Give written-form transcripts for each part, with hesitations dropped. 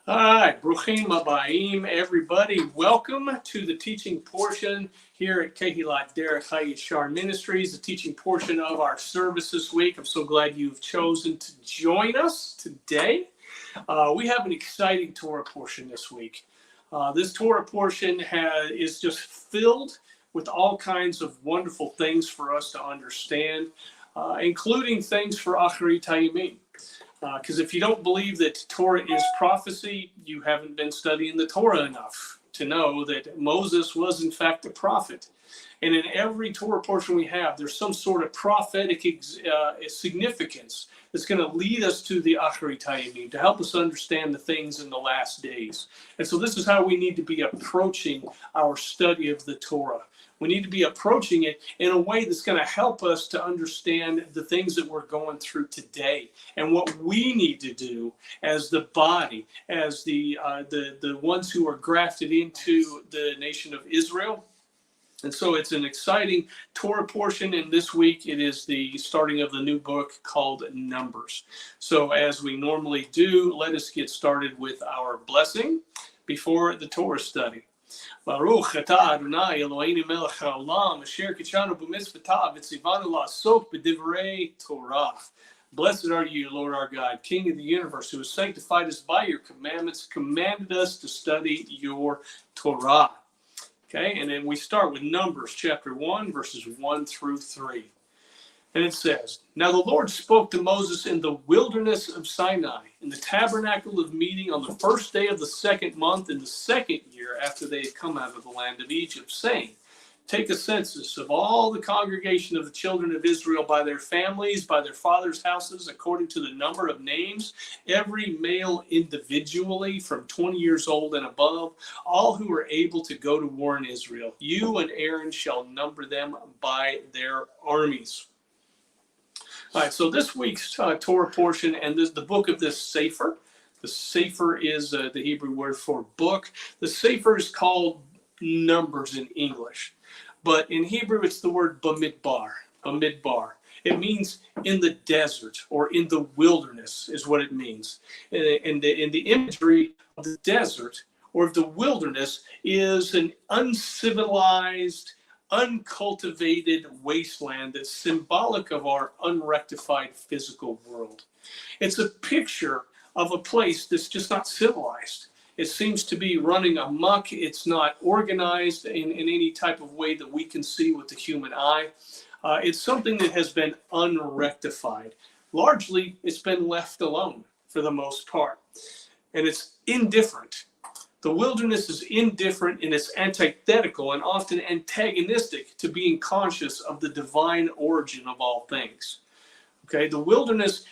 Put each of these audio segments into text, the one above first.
All right, Bruchim Abayim, everybody. Welcome to the teaching portion here at Derech HaYashar Ministries, the teaching portion of our service this week. I'm so glad you've chosen to join us today. We have an exciting Torah portion this week. This Torah portion is just filled with all kinds of wonderful things for us to understand, including things for Acharit HaYamim. Because if you don't believe that Torah is prophecy, you haven't been studying the Torah enough to know that Moses was in fact a prophet. And in every Torah portion we have, there's some sort of prophetic significance that's going to lead us to the Acharit HaYamim, to help us understand the things in the last days. And so this is how we need to be approaching our study of the Torah. We need to be approaching it in a way that's going to help us to understand the things that we're going through today and what we need to do as the body, as the ones who are grafted into the nation of Israel. And so it's an exciting Torah portion, and this week it is the starting of the new book called Numbers. So as we normally do, let us get started with our blessing before the Torah study. Baruch atah Adonai Eloheinu melech haolam asher kitshanu b'mitzvotav v'tzivanu la'asok b'divrei Torah. Blessed are you, Lord our God, King of the universe, who has sanctified us by your commandments, commanded us to study your Torah. Okay, and then we start with Numbers chapter 1, verses 1 through 3. And it says, Now the Lord spoke to Moses in the wilderness of Sinai, in the tabernacle of meeting on the first day of the second month in the second year after they had come out of the land of Egypt, saying, Take a census of all the congregation of the children of Israel by their families, by their fathers' houses, according to the number of names, every male individually from 20 years old and above, all who are able to go to war in Israel. You and Aaron shall number them by their armies. All right, so this week's Torah portion, and this the book of this Sefer. The Sefer is the Hebrew word for book. The Sefer is called Numbers in English, but in Hebrew it's the word Bamidbar. Bamidbar. It means in the desert or in the wilderness is what it means. And the imagery of the desert or of the wilderness is an uncivilized, uncultivated wasteland that's symbolic of our unrectified physical world. It's a picture of a place that's just not civilized. It seems to be running amok. It's not organized in any type of way that we can see with the human eye. It's something that has been unrectified. Largely, it's been left alone for the most part. And it's indifferent. The wilderness is indifferent and it's antithetical and often antagonistic to being conscious of the divine origin of all things. Okay, the wilderness,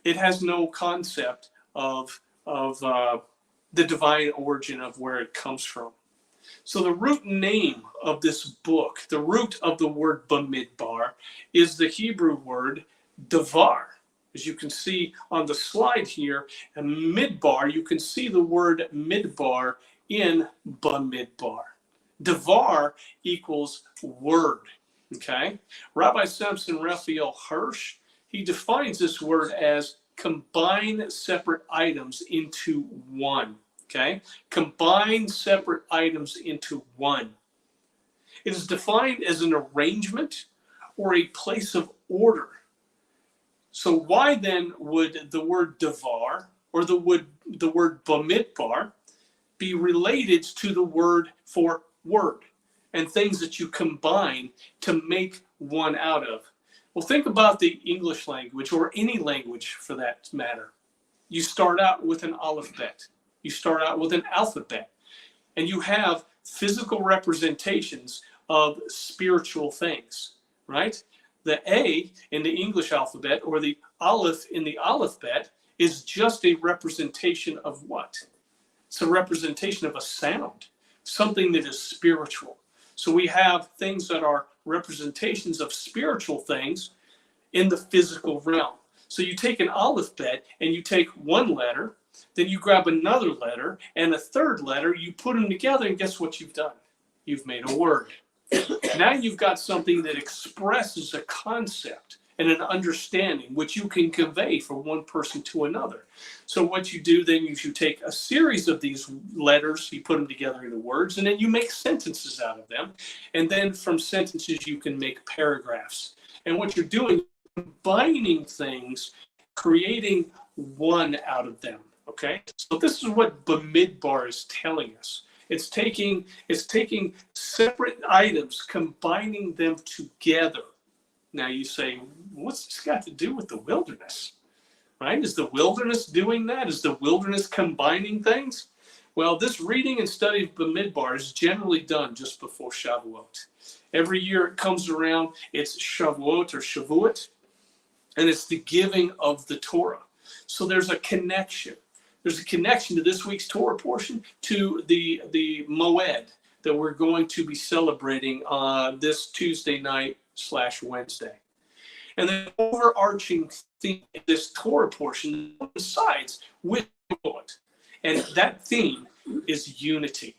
it has no concept of the divine origin of where it comes from. So the root name of this book, the root of the word Bamidbar, is the Hebrew word davar. As you can see on the slide here, and midbar, you can see the word midbar in Bamidbar. Davar equals word, okay? Rabbi Samson Raphael Hirsch, he defines this word as combine separate items into one, okay? Combine separate items into one. It is defined as an arrangement or a place of order. So why then would the word davar or the word Bamidbar be related to the word for word and things that you combine to make one out of? Well, think about the English language or any language for that matter. You start out with an alphabet. You start out with an alphabet. And you have physical representations of spiritual things, right? The A in the English alphabet or the Aleph in the alphabet is just a representation of what? It's a representation of a sound, something that is spiritual. So we have things that are representations of spiritual things in the physical realm. So you take an alphabet and you take one letter, then you grab another letter and a third letter, you put them together, and guess what you've done? You've made a word. Now you've got something that expresses a concept. and an understanding, which you can convey from one person to another. So what you do then is you take a series of these letters, you put them together into words, and then you make sentences out of them. And then from sentences, you can make paragraphs. And what you're doing, combining things, creating one out of them. Okay, so this is what Bamidbar is telling us. It's taking separate items, combining them together. Now you say, what's this got to do with the wilderness? Right? Is the wilderness doing that? Is the wilderness combining things? Well, this reading and study of Bamidbar is generally done just before Shavuot. Every year it comes around, it's Shavuot or Shavuot, and it's the giving of the Torah. So there's a connection. There's a connection to this week's Torah portion to the Moed that we're going to be celebrating this Tuesday night / Wednesday. And the overarching theme of this Torah portion coincides with Shavuot. And that theme is unity.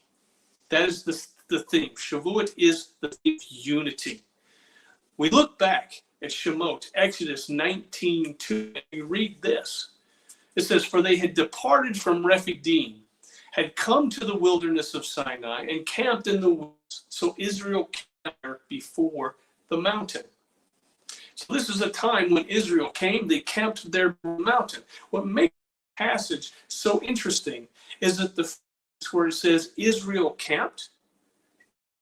That is the theme. Shavuot is the theme of unity. We look back at Shemot, Exodus 19:2, and we read this. It says, for they had departed from Rephidim, had come to the wilderness of Sinai, and camped in the woods. So Israel camped before the mountain. So this is a time when Israel came, they camped there on the mountain. What makes the passage so interesting is that the phrase where it says Israel camped,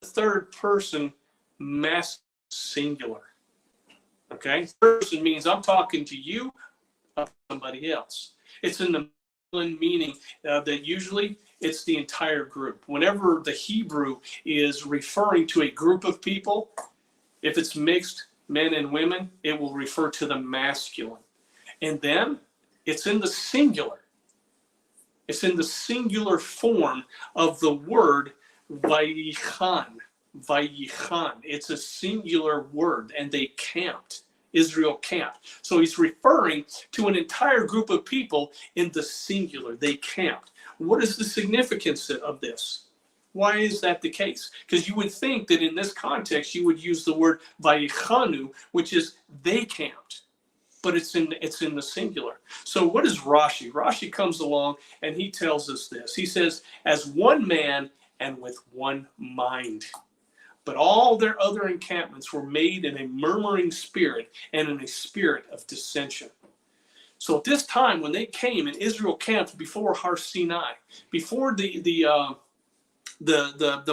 the third person masculine singular. Okay? Third person means I'm talking to you or somebody else. It's in the masculine meaning that usually it's the entire group. Whenever the Hebrew is referring to a group of people, if it's mixed men and women, it will refer to the masculine. And then it's in the singular. It's in the singular form of the word Vayichan. Vayichan. It's a singular word, and they camped. Israel camped. So he's referring to an entire group of people in the singular. They camped. What is the significance of this? Why is that the case? Because you would think that in this context, you would use the word vayichanu, which is they camped. But it's in the singular. So what is Rashi? Rashi comes along and he tells us this. He says, as one man and with one mind. But all their other encampments were made in a murmuring spirit and in a spirit of dissension. So at this time, when they came and Israel camped before Har Sinai, before the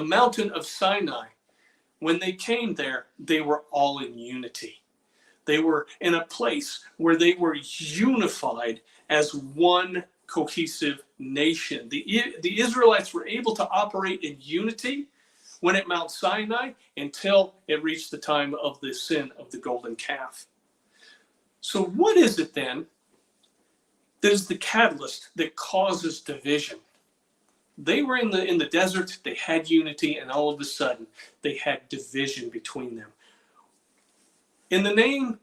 mountain of Sinai, when they came there, they were all in unity. They were in a place where they were unified as one cohesive nation. The Israelites were able to operate in unity when at Mount Sinai until it reached the time of the sin of the golden calf. So what is it then that is the catalyst that causes division? They were in the desert, they had unity, and all of a sudden they had division between them. In the name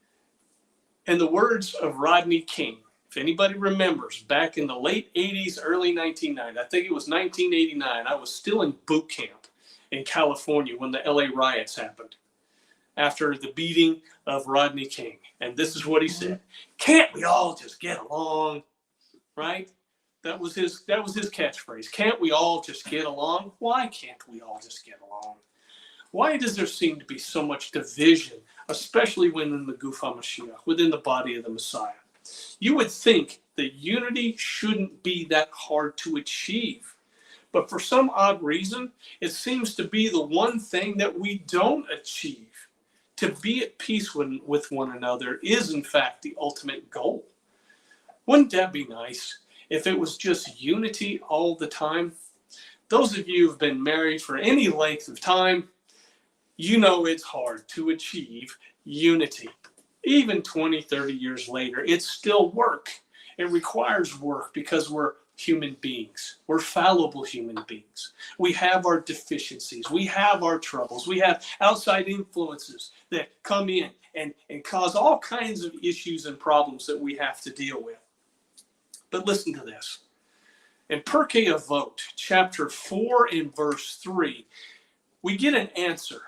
and the words of Rodney King, if anybody remembers, back in the late 80s, early 1990s, I think it was 1989, I was still in boot camp in California when the LA riots happened after the beating of Rodney King. And this is what he said: can't we all just get along? Right? That was his catchphrase. Can't we all just get along? Why can't we all just get along? Why does there seem to be so much division, especially within the Guf HaMashiach, within the body of the Messiah? You would think that unity shouldn't be that hard to achieve. But for some odd reason, it seems to be the one thing that we don't achieve. To be at peace with one another is, in fact, the ultimate goal. Wouldn't that be nice if it was just unity all the time? Those of you who've been married for any length of time, you know it's hard to achieve unity. Even 20, 30 years later, it's still work. It requires work because we're human beings. We're fallible human beings. We have our deficiencies. We have our troubles. We have outside influences that come in and cause all kinds of issues and problems that we have to deal with. But listen to this. In Pirkei Avot, chapter 4 and verse 3, we get an answer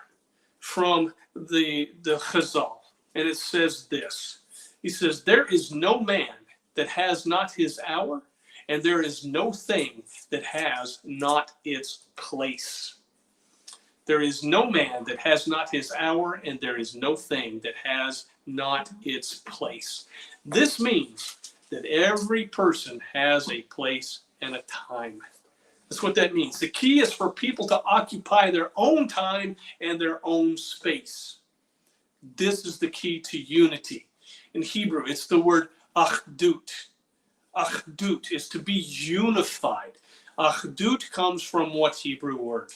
from the Chazal. and it says this. He says, there is no man that has not his hour, and there is no thing that has not its place. There is no man that has not his hour, and there is no thing that has not its place. This means that every person has a place and a time. That's what that means. The key is for people to occupy their own time and their own space. This is the key to unity. In Hebrew, it's the word achdut. Achdut is to be unified. Achdut comes from what Hebrew word?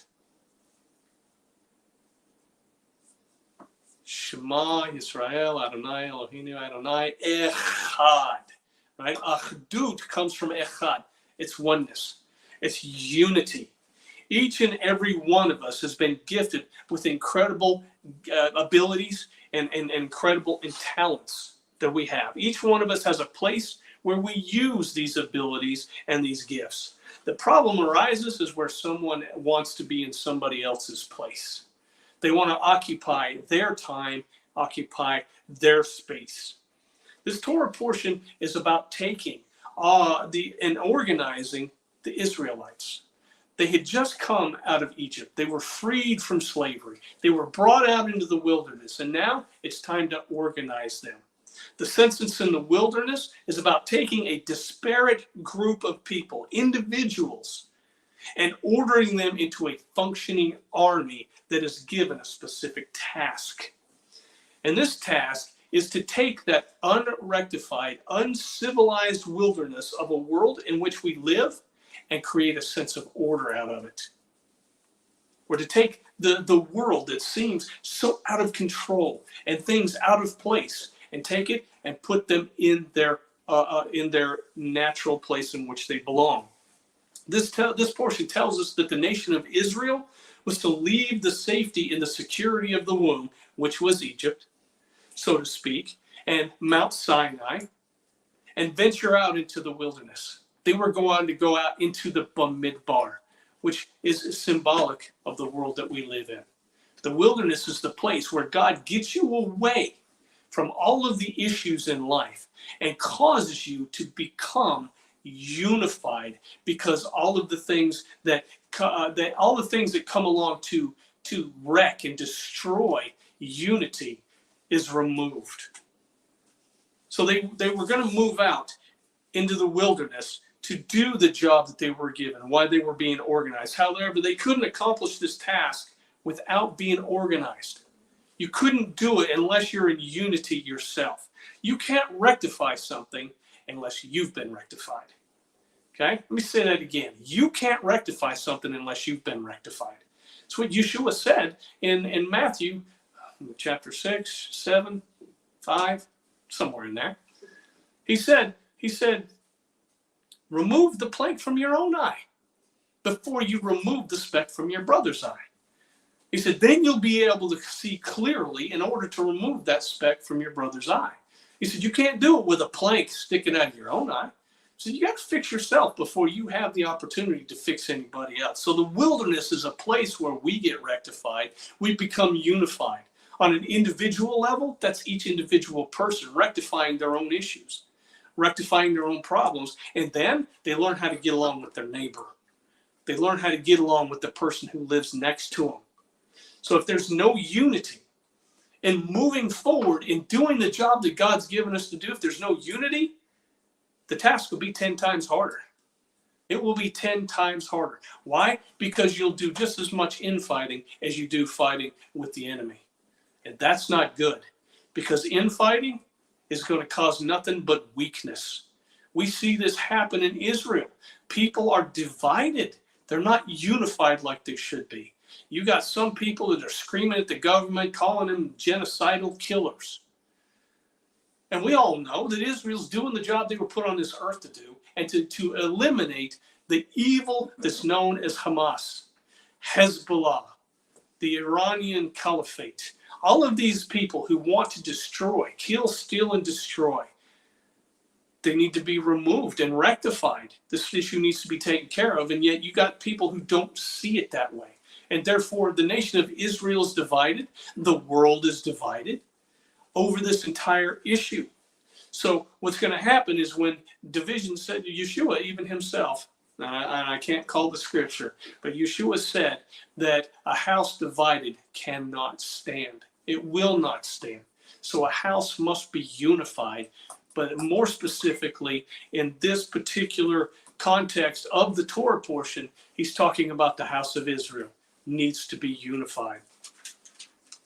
Shema Yisrael Adonai Eloheinu Adonai Echad. Right? Achdut comes from Echad. It's oneness. It's unity. Each and every one of us has been gifted with incredible abilities and incredible talents that we have. Each one of us has a place where we use these abilities and these gifts. The problem arises is where someone wants to be in somebody else's place. They want to occupy their time, occupy their space. This Torah portion is about taking and organizing the Israelites. They had just come out of Egypt. They were freed from slavery. They were brought out into the wilderness, and now it's time to organize them. The census in the wilderness is about taking a disparate group of people, individuals, and ordering them into a functioning army that is given a specific task. And this task is to take that unrectified, uncivilized wilderness of a world in which we live and create a sense of order out of it. Or to take the world that seems so out of control and things out of place and take it and put them in their natural place in which they belong. This portion tells us that the nation of Israel was to leave the safety and the security of the womb, which was Egypt, so to speak, and Mount Sinai, and venture out into the wilderness. They were going to go out into the Bamidbar, which is symbolic of the world that we live in. The wilderness is the place where God gets you away from all of the issues in life and causes you to become unified, because all of the things that come along to wreck and destroy unity is removed. So they were going to move out into the wilderness to do the job that they were given, why they were being organized. However, they couldn't accomplish this task without being organized. You couldn't do it unless you're in unity yourself. You can't rectify something unless you've been rectified. Okay? Let me say that again. You can't rectify something unless you've been rectified. It's what Yeshua said in Matthew chapter 6, 7, 5, somewhere in there. He said, remove the plank from your own eye before you remove the speck from your brother's eye. He said, then you'll be able to see clearly in order to remove that speck from your brother's eye. He said, you can't do it with a plank sticking out of your own eye. So you got to fix yourself before you have the opportunity to fix anybody else. So the wilderness is a place where we get rectified. We become unified. On an individual level, that's each individual person rectifying their own issues, rectifying their own problems. And then they learn how to get along with their neighbor. They learn how to get along with the person who lives next to them. So if there's no unity in moving forward in doing the job that God's given us to do, if there's no unity, the task will be 10 times harder. It will be 10 times harder. Why? Because you'll do just as much infighting as you do fighting with the enemy. And that's not good, because infighting is going to cause nothing but weakness. We see this happen in Israel. People are divided. They're not unified like they should be. You got some people that are screaming at the government, calling them genocidal killers. And we all know that Israel's doing the job they were put on this earth to do, and to eliminate the evil that's known as Hamas, Hezbollah, the Iranian Caliphate. All of these people who want to destroy, kill, steal, and destroy, they need to be removed and rectified. This issue needs to be taken care of, and yet you got people who don't see it that way. And therefore, the nation of Israel is divided. The world is divided over this entire issue. So what's going to happen is when division said, Yeshua, even himself, and I can't call the scripture, but Yeshua said that a house divided cannot stand. It will not stand. So a house must be unified. But more specifically, in this particular context of the Torah portion, he's talking about the house of Israel needs to be unified.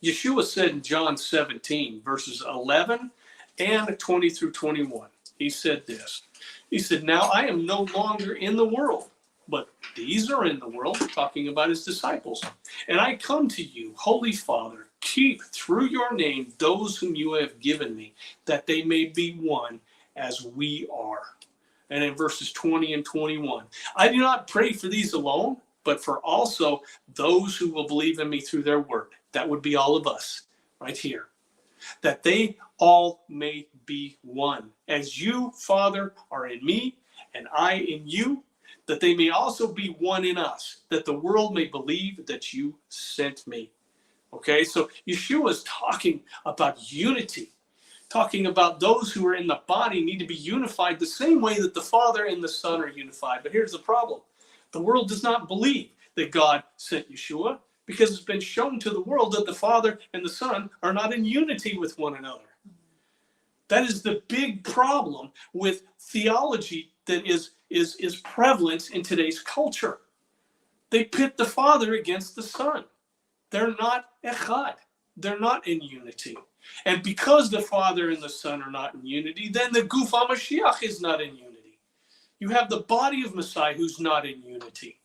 Yeshua said in John 17, verses 11 and 20 through 21, he said this. He said, now I am no longer in the world, but these are in the world, talking about his disciples. And I come to you, Holy Father, keep through your name those whom you have given me, that they may be one as we are. And in verses 20 and 21, I do not pray for these alone, but for also those who will believe in me through their word. That would be all of us right here. That they all may be one. As you, Father, are in me, and I in you, that they may also be one in us, that the world may believe that you sent me. Okay, so Yeshua is talking about unity, talking about those who are in the body need to be unified the same way that the Father and the Son are unified. But here's the problem. The world does not believe that God sent Yeshua because it's been shown to the world that the Father and the Son are not in unity with one another. That is the big problem with theology that is prevalent in today's culture. They pit the Father against the Son. They're not echad. They're not in unity. And because the Father and the Son are not in unity, then the Guf HaMashiach is not in unity. You have the body of Messiah who's not in unity.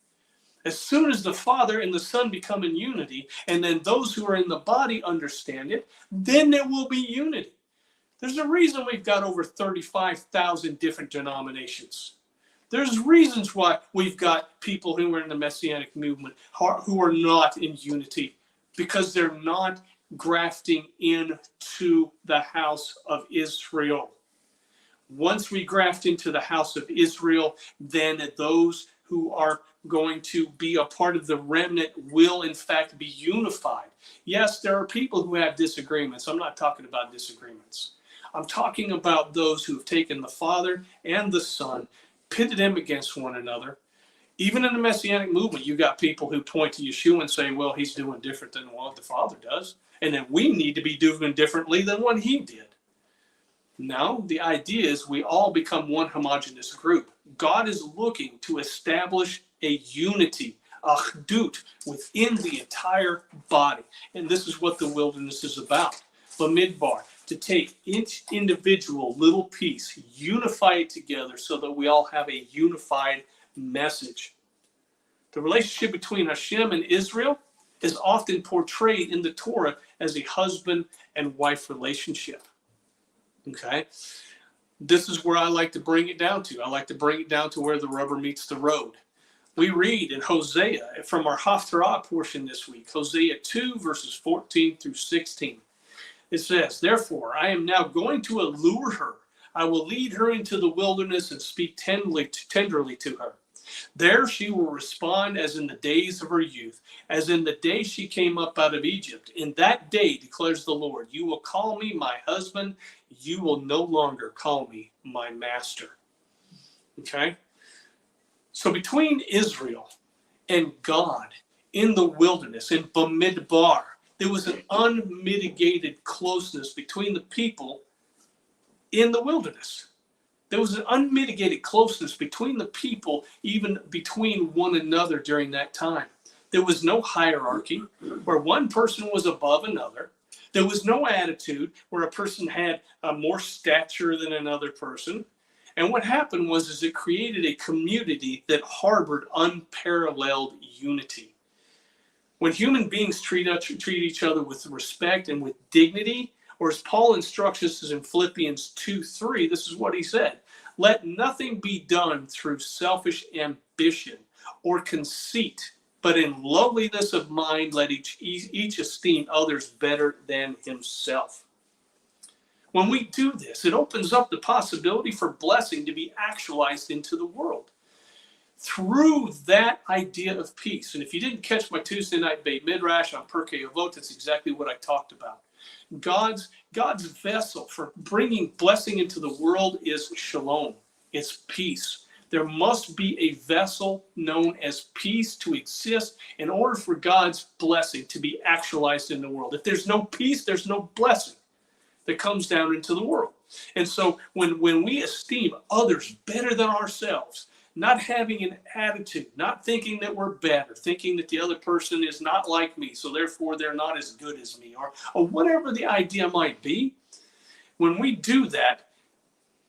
As soon as the Father and the Son become in unity, and then those who are in the body understand it, then there will be unity. There's a reason we've got over 35,000 different denominations. There's reasons why we've got people who are in the Messianic movement who are not in unity, because they're not grafting into the house of Israel. Once we graft into the house of Israel, then those who are going to be a part of the remnant will in fact be unified. Yes, there are people who have disagreements. I'm not talking about disagreements. I'm talking about those who have taken the Father and the Son, pitted them against one another. Even in the Messianic movement, you got people who point to Yeshua and say, well, he's doing different than what the Father does. And then we need to be doing differently than what he did. No, the idea is we all become one homogeneous group. God is looking to establish a unity, a achdut, within the entire body. And this is what the wilderness is about. Bamidbar, to take each individual little piece, unify it together so that we all have a unified message. The relationship between Hashem and Israel is often portrayed in the Torah as a husband and wife relationship. Okay? This is where I like to bring it down to. I like to bring it down to where the rubber meets the road. We read in Hosea from our Haftarah portion this week, Hosea 2, verses 14 through 16. It says, therefore, I am now going to allure her. I will lead her into the wilderness and speak tenderly to her. There she will respond as in the days of her youth, as in the day she came up out of Egypt. In that day, declares the Lord, you will call me my husband. You will no longer call me my master. Okay? So between Israel and God in the wilderness, in Bamidbar, there was an unmitigated closeness between the people in the wilderness. There was an unmitigated closeness between the people, even between one another during that time. There was no hierarchy where one person was above another. There was no attitude where a person had more stature than another person. And what happened was it created a community that harbored unparalleled unity. When human beings treat each other with respect and with dignity, or as Paul instructs us in Philippians 2:3, this is what he said, let nothing be done through selfish ambition or conceit, but in lowliness of mind let each esteem others better than himself. When we do this, it opens up the possibility for blessing to be actualized into the world. Through that idea of peace. And if you didn't catch my Tuesday night Beit Midrash on Pirkei Avot, that's exactly what I talked about. God's vessel for bringing blessing into the world is shalom. It's peace. There must be a vessel known as peace to exist in order for God's blessing to be actualized in the world. If there's no peace, there's no blessing that comes down into the world. And so when we esteem others better than ourselves, not having an attitude, not thinking that we're better, thinking that the other person is not like me, so therefore they're not as good as me, or whatever the idea might be, when we do that,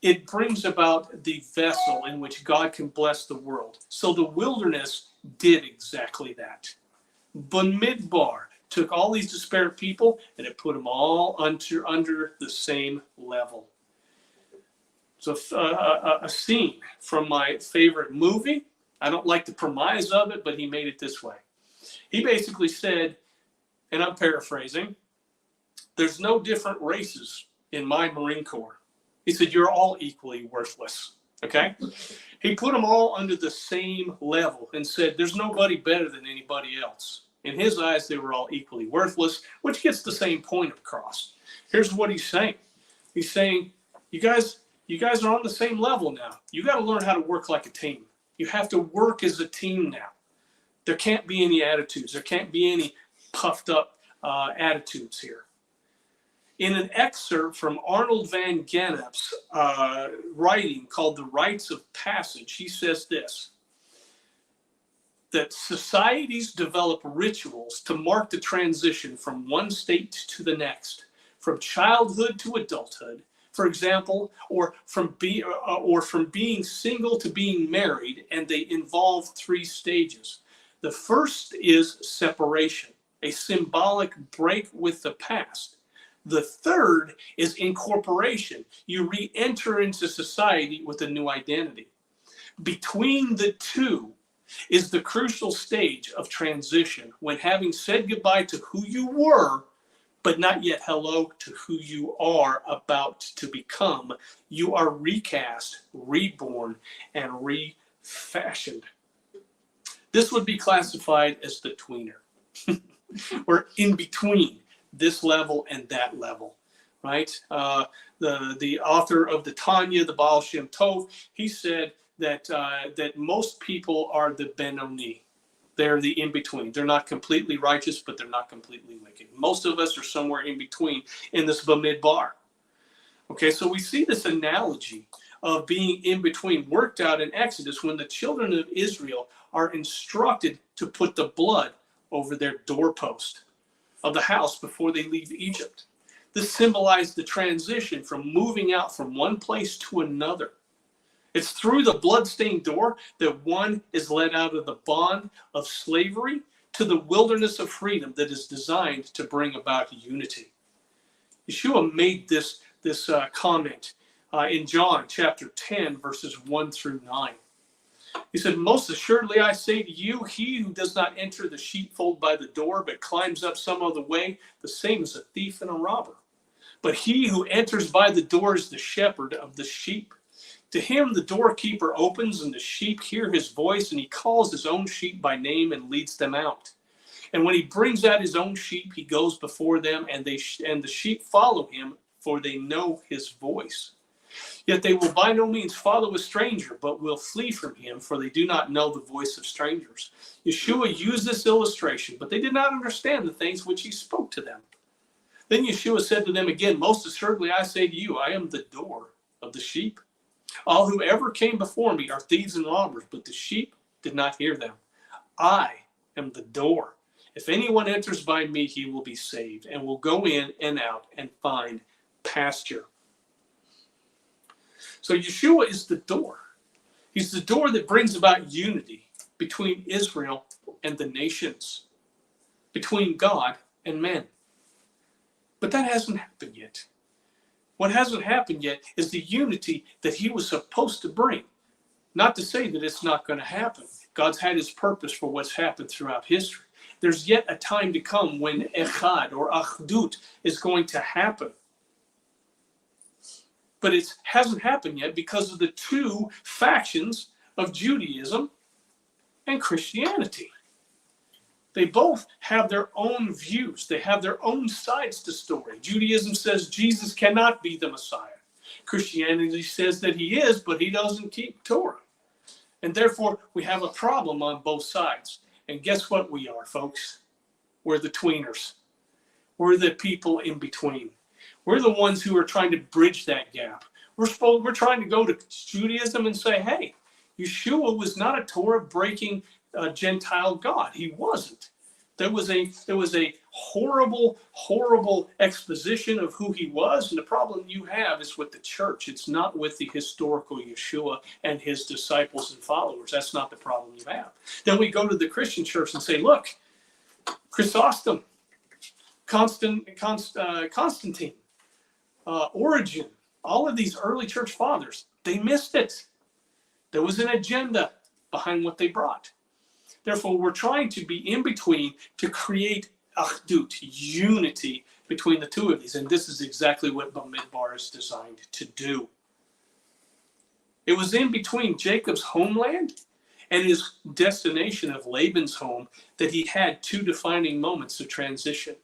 it brings about the vessel in which God can bless the world. So the wilderness did exactly that. Bamidbar took all these disparate people and it put them all under the same level. So a scene from my favorite movie. I don't like the premise of it, but he made it this way. He basically said, and I'm paraphrasing, there's no different races in my Marine Corps. He said, you're all equally worthless, okay? He put them all under the same level and said, there's nobody better than anybody else. In his eyes, they were all equally worthless, which gets the same point across. Here's what he's saying. He's saying, you guys are on the same level now. You got to learn how to work like a team. You have to work as a team now. There can't be any attitudes. There can't be any puffed up attitudes here. In an excerpt from Arnold van Gennep's writing called The Rites of Passage, he says this, that societies develop rituals to mark the transition from one state to the next, from childhood to adulthood, for example, or from being single to being married, and they involve 3 stages. The first is separation, a symbolic break with the past. The third is incorporation. You re-enter into society with a new identity. Between the two is the crucial stage of transition, when having said goodbye to who you were, but not yet hello to who you are about to become, you are recast, reborn, and refashioned. This would be classified as the tweener, or in between this level and that level, right? The author of the Tanya, the Baal Shem Tov, he said that most people are the Benoni. They're the in-between. They're not completely righteous, but they're not completely wicked. Most of us are somewhere in between in this Bamidbar. Okay, so we see this analogy of being in between worked out in Exodus when the children of Israel are instructed to put the blood over their doorpost of the house before they leave Egypt. This symbolized the transition from moving out from one place to another. It's through the bloodstained door that one is led out of the bond of slavery to the wilderness of freedom that is designed to bring about unity. Yeshua made this comment in John chapter 10, verses 1 through 9. He said, most assuredly I say to you, he who does not enter the sheepfold by the door, but climbs up some other way, the same is a thief and a robber. But he who enters by the door is the shepherd of the sheep. To him the doorkeeper opens, and the sheep hear his voice, and he calls his own sheep by name and leads them out. And when he brings out his own sheep, he goes before them, and the sheep follow him, for they know his voice. Yet they will by no means follow a stranger, but will flee from him, for they do not know the voice of strangers. Yeshua used this illustration, but they did not understand the things which he spoke to them. Then Yeshua said to them again, most assuredly I say to you, I am the door of the sheep. All who ever came before me are thieves and robbers, but the sheep did not hear them. I am the door. If anyone enters by me, he will be saved, and will go in and out and find pasture. So Yeshua is the door. He's the door that brings about unity between Israel and the nations, between God and men. But that hasn't happened yet. What hasn't happened yet is the unity that he was supposed to bring. Not to say that it's not going to happen. God's had his purpose for what's happened throughout history. There's yet a time to come when echad or achdut is going to happen. But it hasn't happened yet because of the 2 factions of Judaism and Christianity. They both have their own views. They have their own sides to the story. Judaism says Jesus cannot be the Messiah. Christianity says that he is, but he doesn't keep Torah. And therefore, we have a problem on both sides. And guess what we are, folks? We're the tweeners. We're the people in between. We're the ones who are trying to bridge that gap. We're trying to go to Judaism and say, hey, Yeshua was not a Torah-breaking Gentile God. He wasn't. There was a horrible, horrible exposition of who he was, and the problem you have is with the church. It's not with the historical Yeshua and his disciples and followers. That's not the problem you have. Then we go to the Christian church and say, look, Chrysostom, Constantine, Origen, all of these early church fathers, they missed it. There was an agenda behind what they brought. Therefore, we're trying to be in between to create achdut, unity between the two of these. And this is exactly what Bamidbar is designed to do. It was in between Jacob's homeland and his destination of Laban's home that he had two defining moments of transition.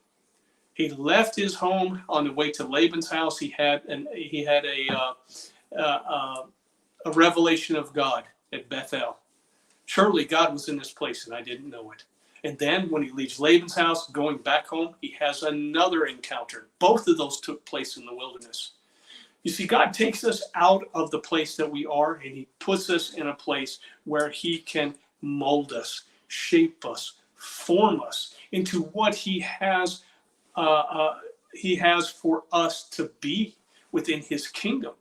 He left his home on the way to Laban's house. He had a revelation of God at Bethel. Surely God was in this place and I didn't know it. And then when he leaves Laban's house, going back home, he has another encounter. Both of those took place in the wilderness. You see, God takes us out of the place that we are and he puts us in a place where he can mold us, shape us, form us into what he has for us to be within his kingdom.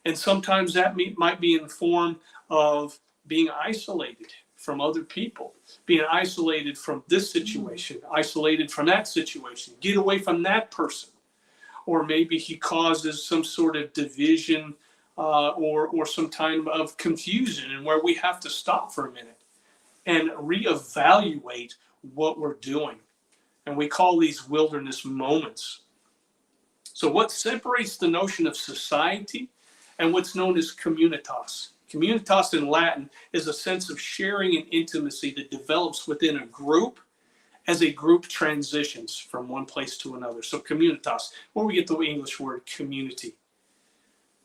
And sometimes that might be in the form of being isolated from other people, being isolated from this situation, isolated from that situation, get away from that person. Or maybe he causes some sort of division or some kind of confusion, and where we have to stop for a minute and reevaluate what we're doing. And we call these wilderness moments. So what separates the notion of society and what's known as communitas? Communitas in Latin is a sense of sharing and intimacy that develops within a group as a group transitions from one place to another. So communitas, where we get the English word community.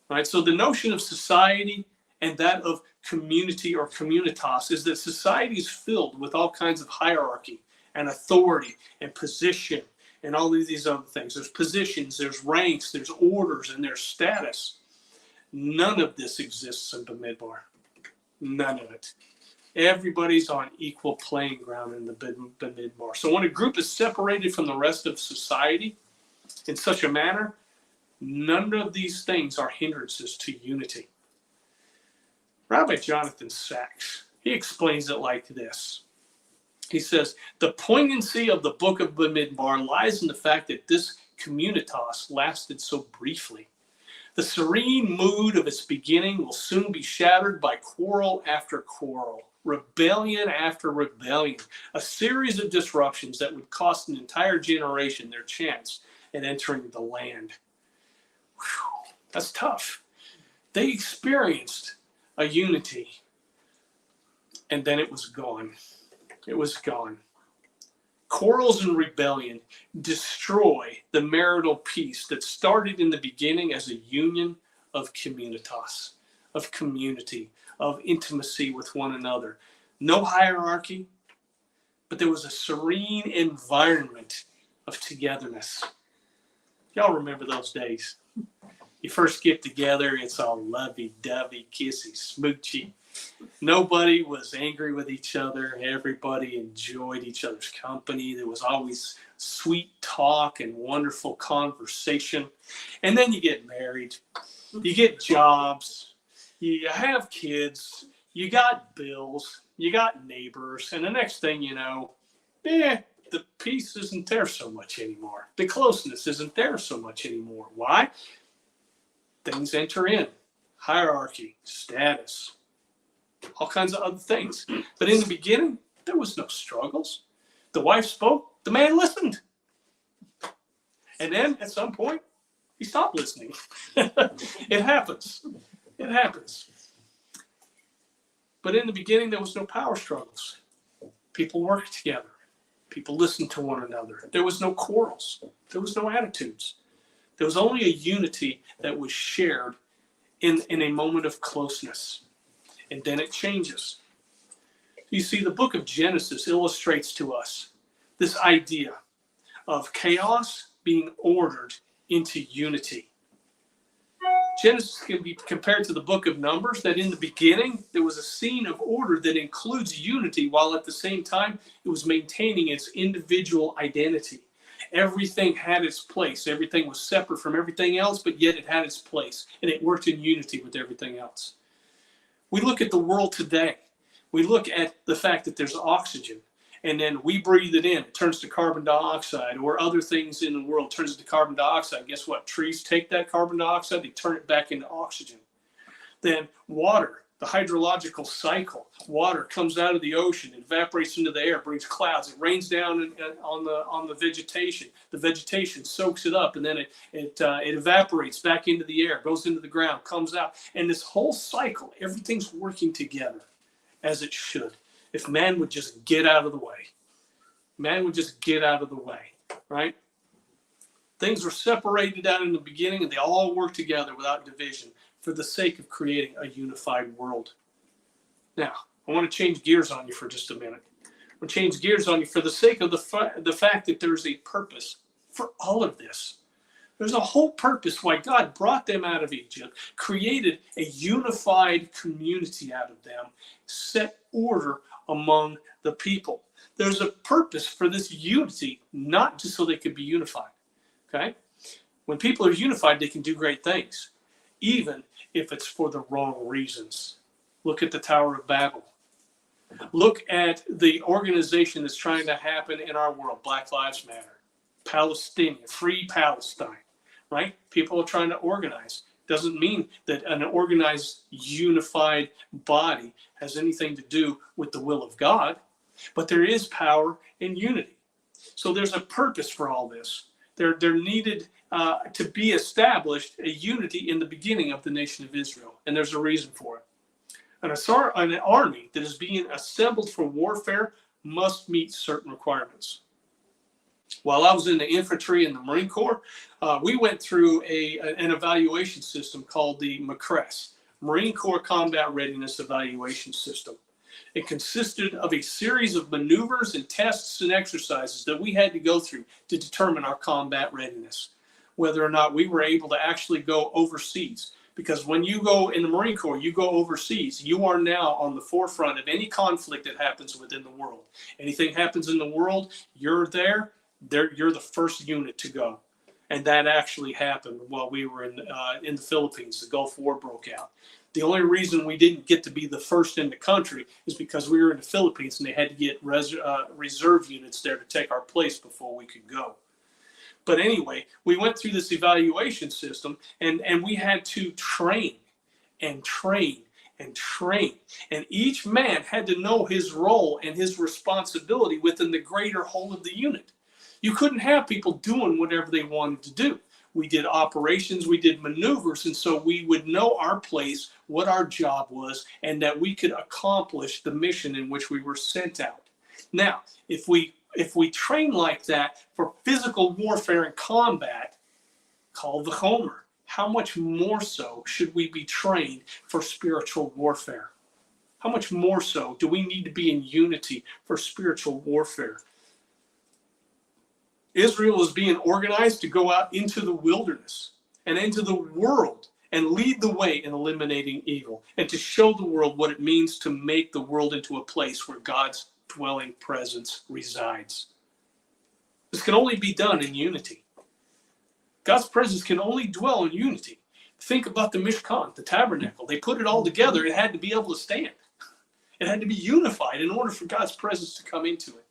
All right, so the notion of society and that of community or communitas is that society is filled with all kinds of hierarchy and authority and position and all of these other things. There's positions, there's ranks, there's orders, and there's status. None of this exists in Bamidbar. None of it. Everybody's on equal playing ground in the Bamidbar. So when a group is separated from the rest of society in such a manner, none of these things are hindrances to unity. Rabbi Jonathan Sachs, he explains it like this. He says, the poignancy of the book of Bamidbar lies in the fact that this communitas lasted so briefly. The serene mood of its beginning will soon be shattered by quarrel after quarrel, rebellion after rebellion, a series of disruptions that would cost an entire generation their chance at entering the land. Whew, that's tough. They experienced a unity, and then it was gone. It was gone. Quarrels and rebellion destroy the marital peace that started in the beginning as a union of communitas, of community, of intimacy with one another. No hierarchy, but there was a serene environment of togetherness. Y'all remember those days? You first get together, it's all lovey-dovey, kissy, smoochy. Nobody was angry with each other. Everybody enjoyed each other's company. There was always sweet talk and wonderful conversation. And then you get married. You get jobs. You have kids. You got bills. You got neighbors. And the next thing you know, the peace isn't there so much anymore. The closeness isn't there so much anymore. Why? Things enter in. Hierarchy, status, all kinds of other things. But in the beginning, there was no struggles. The wife spoke, the man listened. And then at some point, he stopped listening. It happens. It happens. But in the beginning, there was no power struggles. People worked together. People listened to one another. There was no quarrels. There was no attitudes. There was only a unity that was shared in a moment of closeness. And then it changes. You see, the book of Genesis illustrates to us this idea of chaos being ordered into unity. Genesis can be compared to the book of Numbers, that in the beginning there was a scene of order that includes unity, while at the same time it was maintaining its individual identity. Everything had its place. Everything was separate from everything else, but yet it had its place, and it worked in unity with everything else. We look at the world today. We look at the fact that there's oxygen, and then we breathe it in. It turns to carbon dioxide, or other things in the world turns to carbon dioxide. Guess what? Trees take that carbon dioxide, they turn it back into oxygen. Then water, the hydrological cycle. Water comes out of the ocean, it evaporates into the air, brings clouds, it rains down on the vegetation. The vegetation soaks it up, and then it evaporates back into the air, goes into the ground, comes out. And this whole cycle, everything's working together as it should. If man would just get out of the way. Man would just get out of the way, right? Things were separated out in the beginning, and they all work together without division for the sake of creating a unified world. Now, I want to change gears on you for just a minute. I'm going to change gears on you for the sake of the fact that there's a purpose for all of this. There's a whole purpose why God brought them out of Egypt, created a unified community out of them, set order among the people. There's a purpose for this unity, not just so they could be unified. Okay? When people are unified, they can do great things, even if it's for the wrong reasons. Look at the Tower of Babel. Look at the organization that's trying to happen in our world, Black Lives Matter, Palestinian, Free Palestine, right? People are trying to organize. Doesn't mean that an organized, unified body has anything to do with the will of God, but there is power in unity. So there's a purpose for all this. There needed to be established a unity in the beginning of the nation of Israel, and there's a reason for it. An army that is being assembled for warfare must meet certain requirements. While I was in the infantry in the Marine Corps, we went through an evaluation system called the MCRES, Marine Corps Combat Readiness Evaluation System. It consisted of a series of maneuvers and tests and exercises that we had to go through to determine our combat readiness, whether or not we were able to actually go overseas. Because when you go in the Marine Corps, you go overseas, you are now on the forefront of any conflict that happens within the world. Anything happens in the world, you're there, you're the first unit to go. And that actually happened while we were in the Philippines. The Gulf War broke out. The only reason we didn't get to be the first in the country is because we were in the Philippines and they had to get reserve units there to take our place before we could go. But anyway, we went through this evaluation system, and we had to train and train and train. And each man had to know his role and his responsibility within the greater whole of the unit. You couldn't have people doing whatever they wanted to do. We did operations, we did maneuvers, and so we would know our place, what our job was, and that we could accomplish the mission in which we were sent out. Now, if we train like that for physical warfare and combat, called the Homer, how much more so should we be trained for spiritual warfare? How much more so do we need to be in unity for spiritual warfare? Israel is being organized to go out into the wilderness and into the world and lead the way in eliminating evil and to show the world what it means to make the world into a place where God's dwelling presence resides. This can only be done in unity. God's presence can only dwell in unity. Think about the Mishkan, the tabernacle. They put it all together. It had to be able to stand. It had to be unified in order for God's presence to come into it.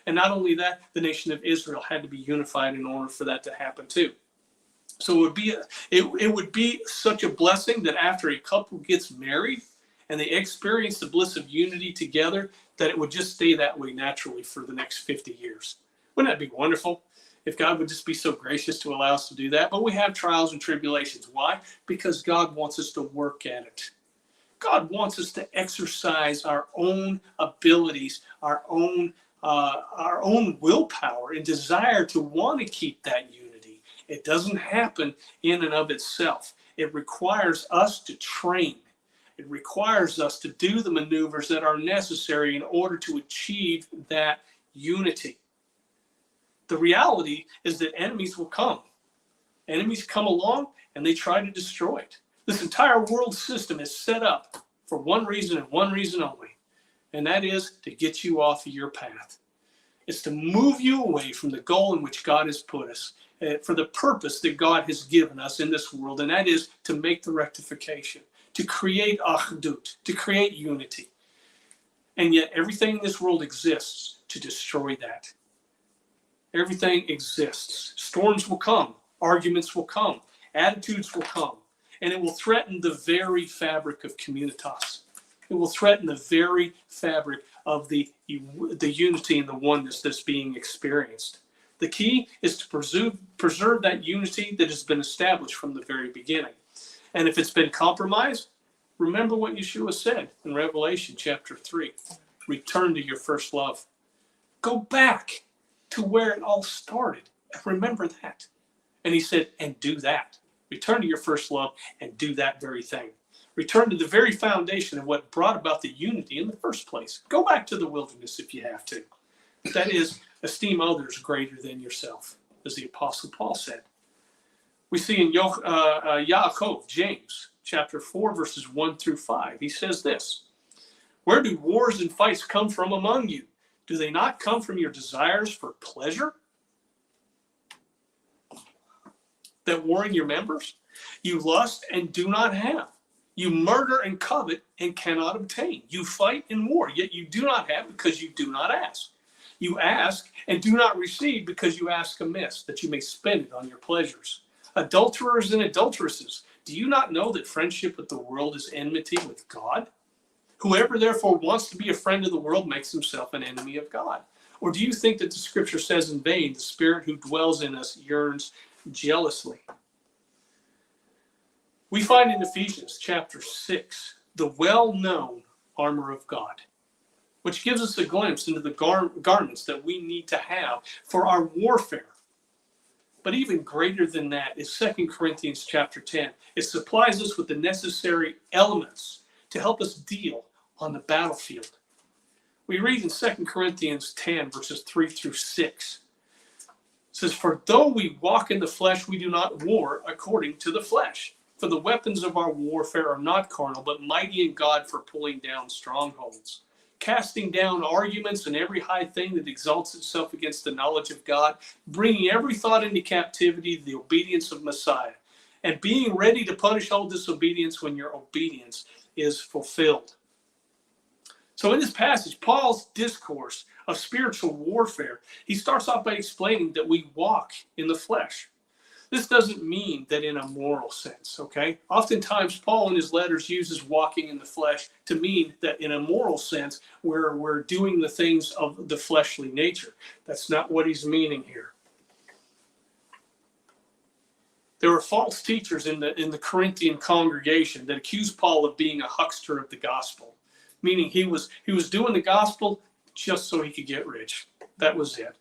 And not only that, the nation of Israel had to be unified in order for that to happen too. So it would be such a blessing that after a couple gets married and they experience the bliss of unity together, that it would just stay that way naturally for the next 50 years. Wouldn't that be wonderful? If God would just be so gracious to allow us to do that. But we have trials and tribulations. Why? Because God wants us to work at it. God wants us to exercise our own abilities, our own our own willpower and desire to want to keep that unity. It doesn't happen in and of itself. It requires us to train. It requires us to do the maneuvers that are necessary in order to achieve that unity. The reality is that enemies will come. Enemies come along and they try to destroy it. This entire world system is set up for one reason and one reason only, and that is to get you off of your path. It's to move you away from the goal in which God has put us, for the purpose that God has given us in this world, and that is to make the rectification, to create achdut, to create unity. And yet everything in this world exists to destroy that. Everything exists. Storms will come, arguments will come, attitudes will come, and it will threaten the very fabric of communitas. It will threaten the very fabric of the unity and the oneness that's being experienced. The key is to preserve that unity that has been established from the very beginning. And if it's been compromised, remember what Yeshua said in Revelation chapter 3. Return to your first love. Go back to where it all started. Remember that. And he said, and do that. Return to your first love and do that very thing. Return to the very foundation of what brought about the unity in the first place. Go back to the wilderness if you have to. That is, esteem others greater than yourself, as the Apostle Paul said. We see in Yaakov, James, chapter 4, verses 1 through 5. He says this, where do wars and fights come from among you? Do they not come from your desires for pleasure that war in your members? You lust and do not have. You murder and covet and cannot obtain. You fight and war, yet you do not have because you do not ask. You ask and do not receive because you ask amiss, that you may spend it on your pleasures. Adulterers and adulteresses, do you not know that friendship with the world is enmity with God? Whoever therefore wants to be a friend of the world makes himself an enemy of God. Or do you think that the scripture says in vain, the Spirit who dwells in us yearns jealously? We find in Ephesians chapter 6 the well-known armor of God, which gives us a glimpse into the garments that we need to have for our warfare. But even greater than that is 2 Corinthians chapter 10. It supplies us with the necessary elements to help us deal on the battlefield. We read in 2 Corinthians 10, verses 3 through 6. It says, for though we walk in the flesh, we do not war according to the flesh. For the weapons of our warfare are not carnal, but mighty in God for pulling down strongholds, casting down arguments and every high thing that exalts itself against the knowledge of God, bringing every thought into captivity to the obedience of Messiah, and being ready to punish all disobedience when your obedience is fulfilled. So in this passage, Paul's discourse of spiritual warfare, he starts off by explaining that we walk in the flesh. This doesn't mean that in a moral sense, okay? Oftentimes, Paul in his letters uses walking in the flesh to mean that in a moral sense, where we're doing the things of the fleshly nature. That's not what he's meaning here. There were false teachers in the Corinthian congregation that accused Paul of being a huckster of the gospel, meaning he was doing the gospel just so he could get rich. That was it.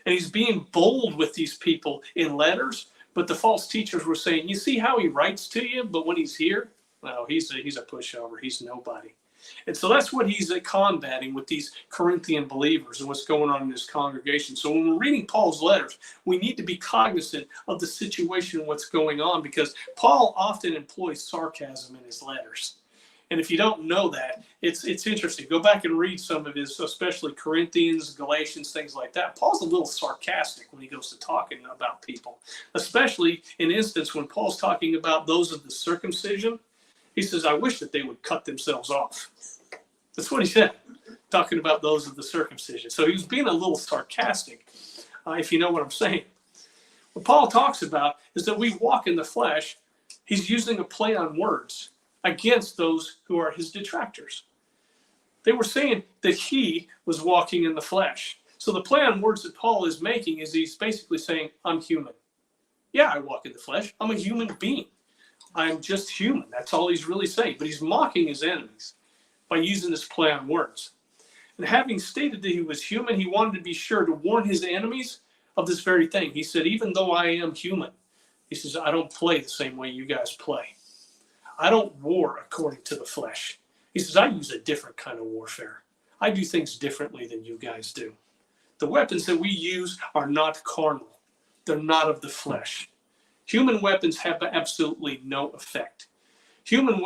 And he's being bold with these people in letters, but the false teachers were saying, you see how he writes to you, but when he's here, well, he's a pushover. He's nobody. And so that's what he's combating with these Corinthian believers and what's going on in this congregation. So when we're reading Paul's letters, we need to be cognizant of the situation and what's going on, because Paul often employs sarcasm in his letters. And if you don't know that, it's interesting. Go back and read some of his, especially Corinthians, Galatians, things like that. Paul's a little sarcastic when he goes to talking about people, especially in instance when Paul's talking about those of the circumcision. He says, I wish that they would cut themselves off. That's what he said, talking about those of the circumcision. So he was being a little sarcastic, if you know what I'm saying. What Paul talks about is that we walk in the flesh. He's using a play on words against those who are his detractors. They were saying that he was walking in the flesh. So the play on words that Paul is making is he's basically saying, I'm human. Yeah, I walk in the flesh. I'm a human being. I'm just human. That's all he's really saying. But he's mocking his enemies by using this play on words. And having stated that he was human, he wanted to be sure to warn his enemies of this very thing. He said, even though I am human, he says, I don't play the same way you guys play. I don't war according to the flesh. He says, I use a different kind of warfare. I do things differently than you guys do. The weapons that we use are not carnal. They're not of the flesh. Human weapons have absolutely no effect. Human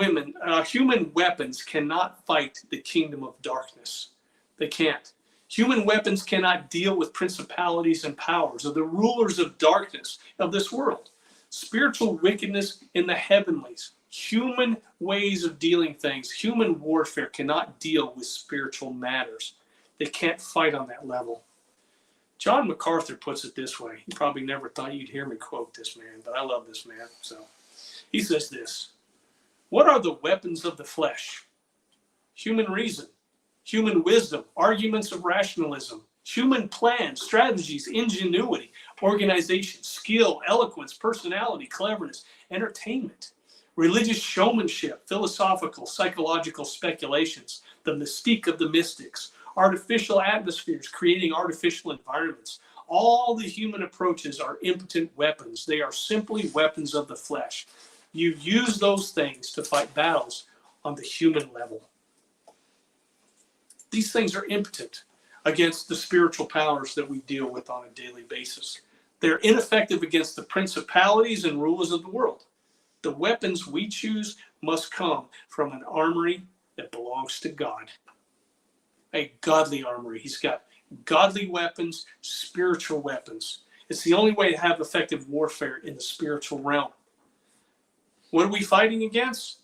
weapons cannot fight the kingdom of darkness. They can't. Human weapons cannot deal with principalities and powers or the rulers of darkness of this world. Spiritual wickedness in the heavenlies. Human ways of dealing things. Human warfare cannot deal with spiritual matters. They can't fight on that level. John MacArthur puts it this way. You probably never thought you'd hear me quote this man, but I love this man. So he says this: what are the weapons of the flesh? Human reason, human wisdom, arguments of rationalism, human plans, strategies, ingenuity, organization, skill, eloquence, personality, cleverness, entertainment, religious showmanship, philosophical, psychological speculations, the mystique of the mystics, artificial atmospheres, creating artificial environments. All the human approaches are impotent weapons. They are simply weapons of the flesh. You use those things to fight battles on the human level. These things are impotent against the spiritual powers that we deal with on a daily basis. They're ineffective against the principalities and rulers of the world. The weapons we choose must come from an armory that belongs to God. A godly armory. He's got godly weapons, spiritual weapons. It's the only way to have effective warfare in the spiritual realm. What are we fighting against?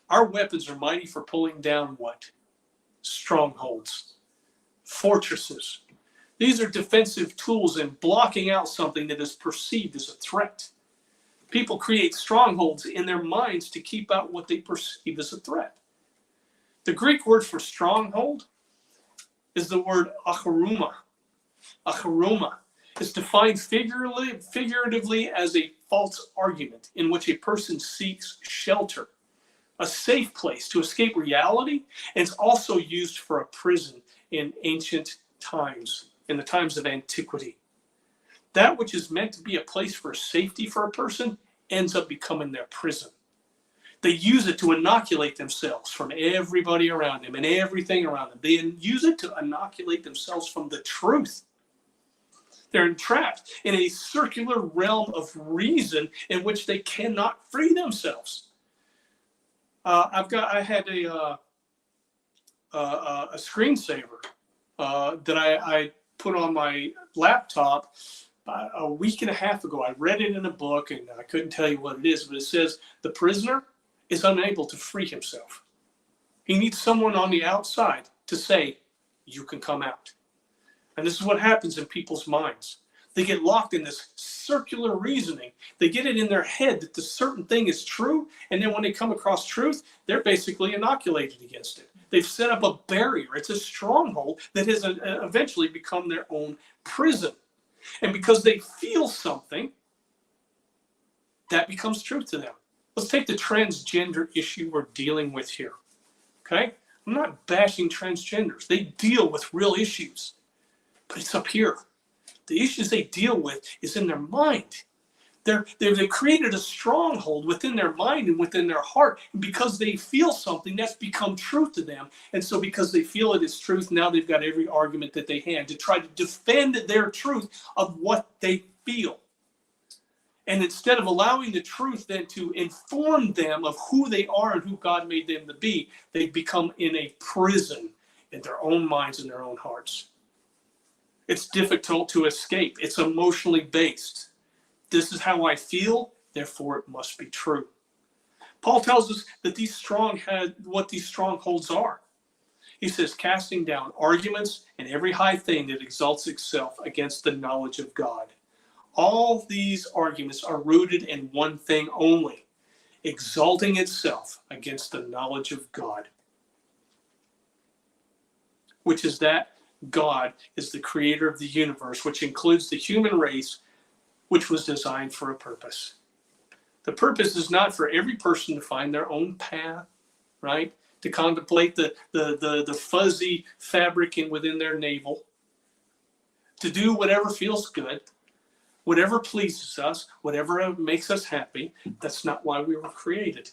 Our weapons are mighty for pulling down what? Strongholds, fortresses. These are defensive tools in blocking out something that is perceived as a threat. People create strongholds in their minds to keep out what they perceive as a threat. The Greek word for stronghold is the word acharuma. Acharuma is defined figuratively as a false argument in which a person seeks shelter, a safe place to escape reality, and it's also used for a prison in ancient times, in the times of antiquity. That which is meant to be a place for safety for a person ends up becoming their prison. They use it to inoculate themselves from everybody around them and everything around them. They use it to inoculate themselves from the truth. They're entrapped in a circular realm of reason in which they cannot free themselves. I had a screensaver that I put on my laptop a week and a half ago. I read it in a book, and I couldn't tell you what it is, but it says the prisoner is unable to free himself. He needs someone on the outside to say, you can come out. And this is what happens in people's minds. They get locked in this circular reasoning. They get it in their head that the certain thing is true, and then when they come across truth, they're basically inoculated against it. They've set up a barrier. It's a stronghold that has eventually become their own prison. And because they feel something, that becomes truth to them. Let's take the transgender issue we're dealing with here. Okay? I'm not bashing transgenders. They deal with real issues. But it's up here. The issues they deal with is in their mind. They've created a stronghold within their mind and within their heart. And because they feel something, that's become truth to them. And so because they feel it is truth, now they've got every argument that they have to try to defend their truth of what they feel. And instead of allowing the truth then to inform them of who they are and who God made them to be, they become in a prison in their own minds and their own hearts. It's difficult to escape. It's emotionally based. This is how I feel, therefore it must be true. Paul tells us that what these strongholds are. He says, casting down arguments and every high thing that exalts itself against the knowledge of God. All these arguments are rooted in one thing only, exalting itself against the knowledge of God, which is that God is the creator of the universe, which includes the human race, which was designed for a purpose. The purpose is not for every person to find their own path, right? to contemplate the fuzzy fabric within their navel, to do whatever feels good, whatever pleases us, whatever makes us happy. That's not why we were created.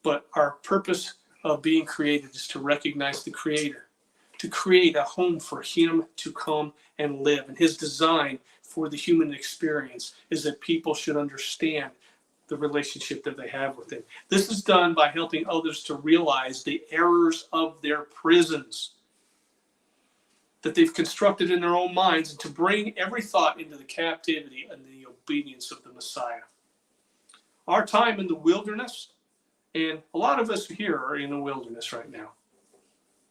But our purpose of being created is to recognize the Creator, to create a home for Him to come and live. And His design for the human experience is that people should understand the relationship that they have with Him. This is done by helping others to realize the errors of their prisons that they've constructed in their own minds, and to bring every thought into the captivity and the obedience of the Messiah. Our time in the wilderness, and a lot of us here are in the wilderness right now.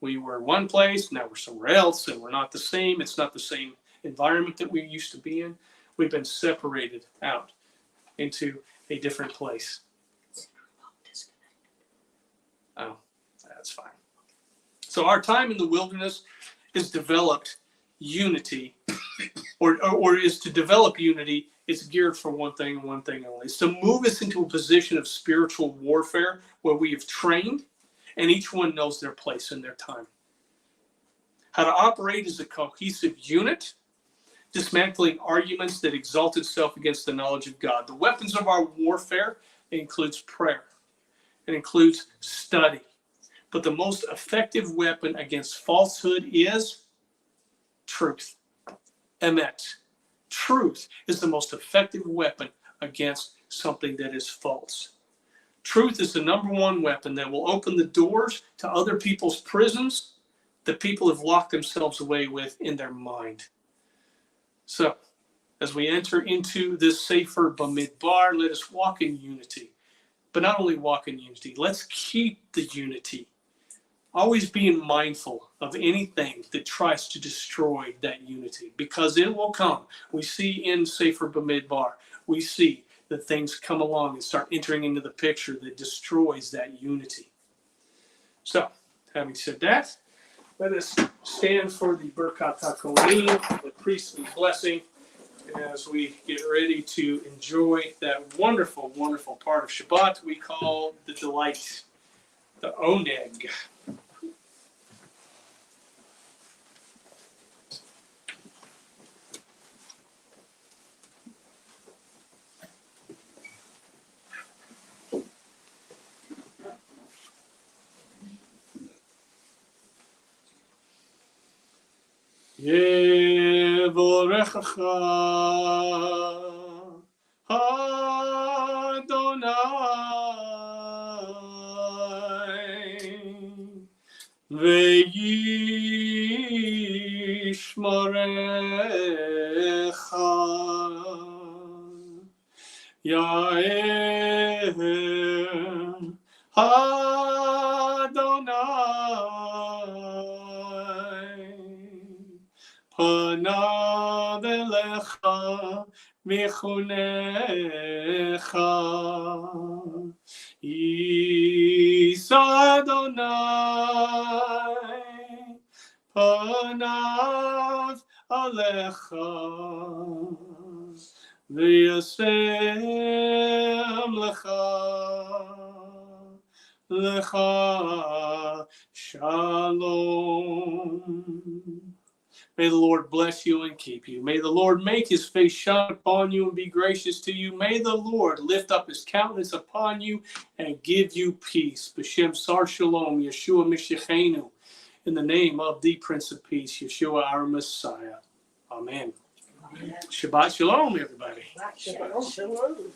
We were in one place, now we're somewhere else, and we're not the same. It's not the same environment that we used to be in. We've been separated out into a different place. Oh, that's fine. So our time in the wilderness is developed unity, or is to develop unity. It's geared for one thing and one thing only. It's to move us into a position of spiritual warfare where we have trained and each one knows their place and their time. How to operate as a cohesive unit, dismantling arguments that exalt itself against the knowledge of God. The weapons of our warfare includes prayer. It includes study. But the most effective weapon against falsehood is truth. Emet. Truth is the most effective weapon against something that is false. Truth is the number one weapon that will open the doors to other people's prisons that people have locked themselves away with in their mind. So, as we enter into this Sefer Bamidbar, let us walk in unity. But not only walk in unity, let's keep the unity. Always being mindful of anything that tries to destroy that unity, because it will come. We see in Sefer Bamidbar, we see that things come along and start entering into the picture that destroys that unity. So, having said that, let us stand for the Birkat HaKohanim, the priestly blessing, as we get ready to enjoy that wonderful, wonderful part of Shabbat we call the delight, the oneg. Yevorechacha Adonai ve'yishmorecha Ya'er Panav elecha v'chunecha Yisa Adonai Panav alecha v'yasem lecha shalom. May the Lord bless you and keep you. May the Lord make his face shine upon you and be gracious to you. May the Lord lift up his countenance upon you and give you peace. B'Shem Sar Shalom, Yeshua Mishachenu. In the name of the Prince of Peace, Yeshua our Messiah. Amen. Amen. Shabbat Shalom, everybody. Shabbat Shalom.